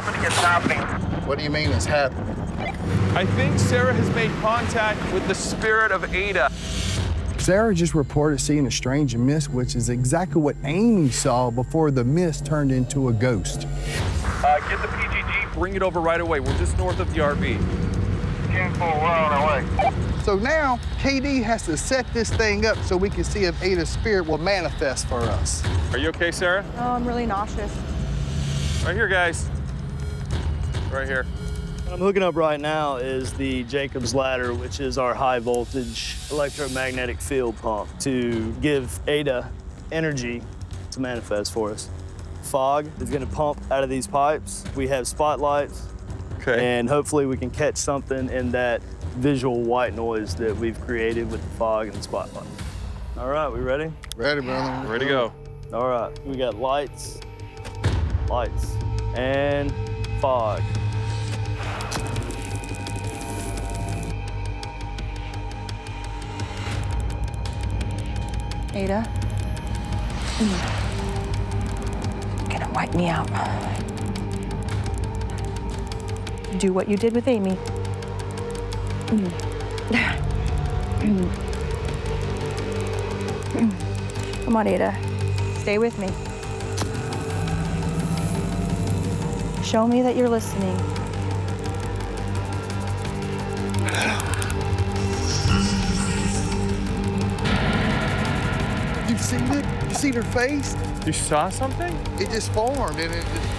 happening is happening. What do you mean it's happening? I think Sarah has made contact with the spirit of Ada. Sarah just reported seeing a strange mist, which is exactly what Amy saw before the mist turned into a ghost. Get the PGG, bring it over right away. We're just north of the RV. 10-4, we're on our way. So now, KD has to set this thing up so we can see if Ada's spirit will manifest for us. Are you okay, Sarah? Oh, I'm really nauseous. Right here, guys. Right here. What I'm hooking up right now is the Jacob's ladder, which is our high voltage electromagnetic field pump to give Ada energy to manifest for us. Fog is gonna pump out of these pipes. We have spotlights. Okay. And hopefully we can catch something in that visual white noise that we've created with the fog and the spotlight. All right, we ready? Ready, brother. Ready to go. All right, we got lights, and fog. Ada? You're gonna wipe me out. Do what you did with Amy. Come on, Ada. Stay with me. Show me that you're listening. You seen it? You seen her face? You saw something? It just formed and it just...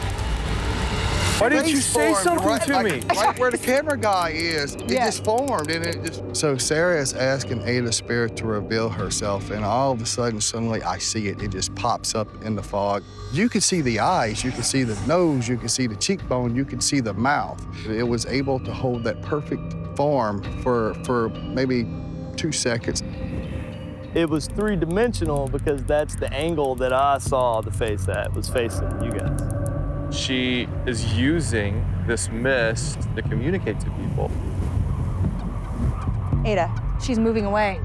Why didn't you face say formed something right, to me? Right where the camera guy is. It Yeah. just formed and it just... So Sarah is asking Ada's spirit to reveal herself, and all of a sudden, suddenly I see it. It just pops up in the fog. You could see the eyes, you could see the nose, you could see the cheekbone, you could see the mouth. It was able to hold that perfect form for maybe 2 seconds. It was three-dimensional because that's the angle that I saw the face at, was facing you guys. She is using this mist to communicate to people. Ada, she's moving away.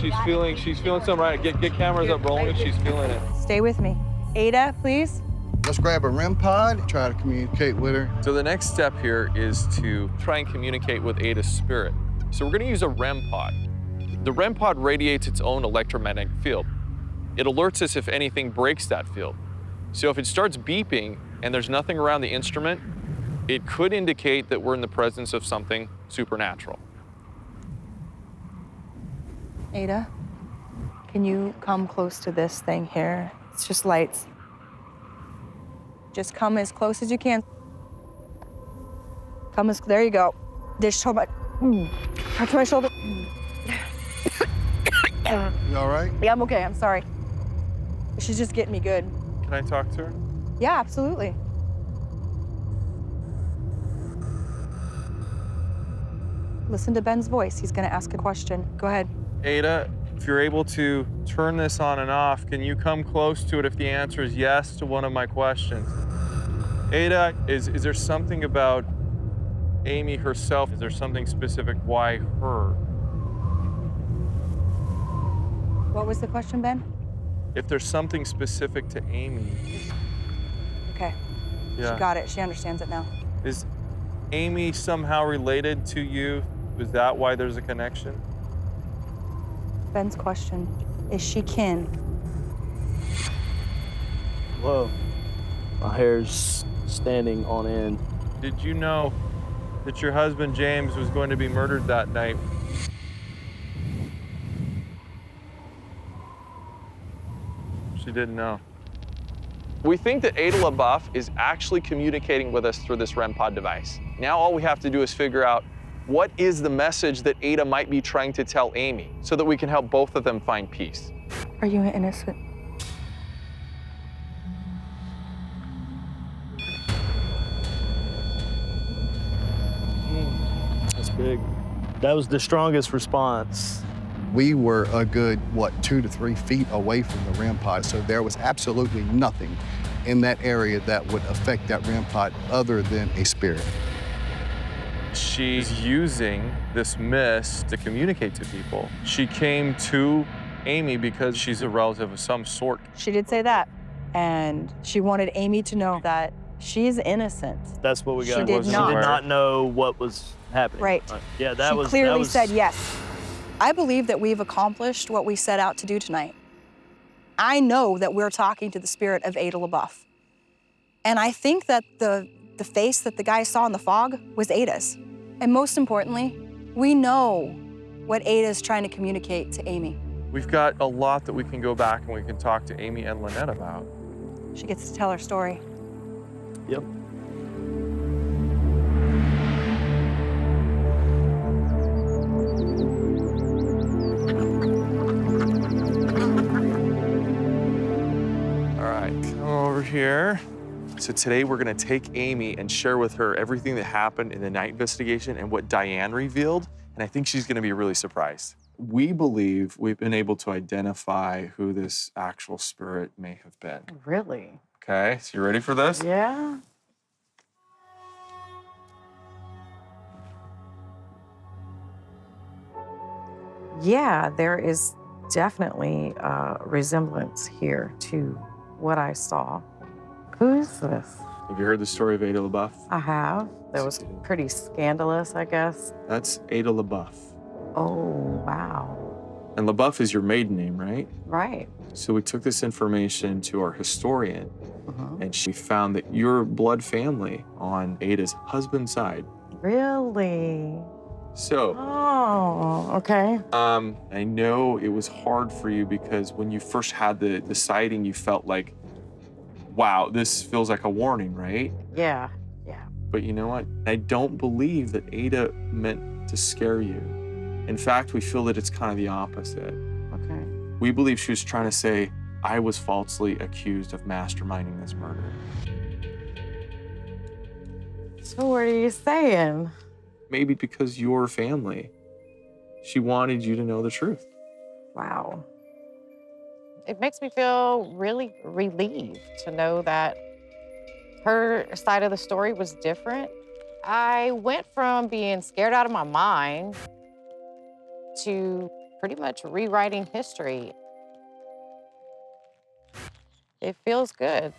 She's feeling something right. Get cameras up rolling. She's feeling it. Stay with me. Ada, please. Let's grab a REM pod, try to communicate with her. So the next step here is to try and communicate with Ada's spirit. So we're gonna use a REM pod. The REM pod radiates its own electromagnetic field. It alerts us if anything breaks that field. So if it starts beeping and there's nothing around the instrument, it could indicate that we're in the presence of something supernatural. Ada, can you come close to this thing here? It's just lights. Just come as close as you can. There you go. Just so much. Touch my shoulder. You all right? Yeah, I'm okay, I'm sorry. She's just getting me good. Can I talk to her? Yeah, absolutely. Listen to Ben's voice. He's gonna ask a question. Go ahead. Ada, if you're able to turn this on and off, can you come close to it if the answer is yes to one of my questions? Ada, is there something about Amy herself? Is there something specific? Why her? What was the question, Ben? If there's something specific to Amy. Okay. Yeah. She got it. She understands it now. Is Amy somehow related to you? Is that why there's a connection? Ben's question, is she kin? Whoa, my hair's standing on end. Did you know that your husband James was going to be murdered that night? She didn't know. We think that Ada LeBoeuf is actually communicating with us through this REM pod device. Now all we have to do is figure out what is the message that Ada might be trying to tell Amy so that we can help both of them find peace. Are you innocent? That's big. That was the strongest response. We were a good, 2 to 3 feet away from the REM pod, so there was absolutely nothing in that area that would affect that REM pod other than a spirit. She's using this mist to communicate to people. She came to Amy because she's a relative of some sort. She did say that. And she wanted Amy to know that She's innocent. That's what we got. She did not. She did not know what was happening. Right. Yeah, that She was clearly that was, said yes. I believe that we've accomplished what we set out to do tonight. I know that we're talking to the spirit of Ada LeBoeuf. And I think that the face that the guy saw in the fog was Ada's. And most importantly, we know what Ada is trying to communicate to Amy. We've got a lot that we can go back and we can talk to Amy and Lynette about. She gets to tell her story. Yep. All right, come over here. So today we're gonna take Amy and share with her everything that happened in the night investigation and what Diane revealed, and I think she's gonna be really surprised. We believe we've been able to identify who this actual spirit may have been. Really? Okay, so you ready for this? Yeah. Yeah, there is definitely a resemblance here to what I saw. Who is this? Have you heard the story of Ada LeBoeuf? I have. That was pretty scandalous, I guess. That's Ada LeBoeuf. Oh, wow. And LeBoeuf is your maiden name, right? Right. So we took this information to our historian, Uh-huh. and she found that your blood family on Ada's husband's side. Really? So, Oh, okay. I know it was hard for you because when you first had the sighting, you felt like, wow, this feels like a warning, right? Yeah, yeah. But you know what? I don't believe that Ada meant to scare you. In fact, we feel that it's kind of the opposite. Okay. We believe she was trying to say, I was falsely accused of masterminding this murder. So what are you saying? Maybe because your family, she wanted you to know the truth. Wow. It makes me feel really relieved to know that her side of the story was different. I went from being scared out of my mind to pretty much rewriting history. It feels good.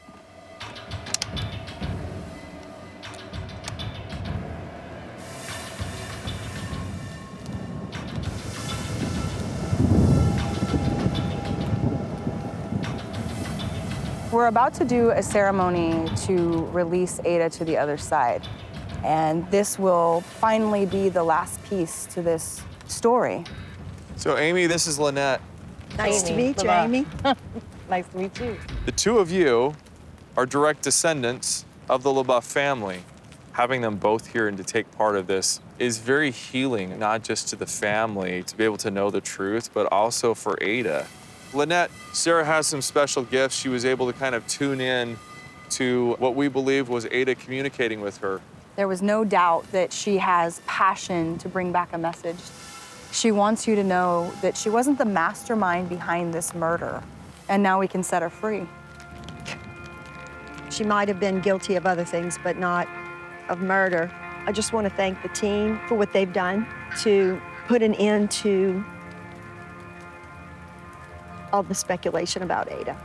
We're about to do a ceremony to release Ada to the other side. And this will finally be the last piece to this story. So Amy, this is Lynette. Nice to Amy, meet you, LeBoeuf. Amy. Nice to meet you. The two of you are direct descendants of the LeBoeuf family. Having them both here and to take part of this is very healing, not just to the family to be able to know the truth, but also for Ada. Lynette, Sarah has some special gifts. She was able to kind of tune in to what we believe was Ada communicating with her. There was no doubt that she has passion to bring back a message. She wants you to know that she wasn't the mastermind behind this murder, and now we can set her free. She might have been guilty of other things, but not of murder. I just want to thank the team for what they've done to put an end to all the speculation about Ada.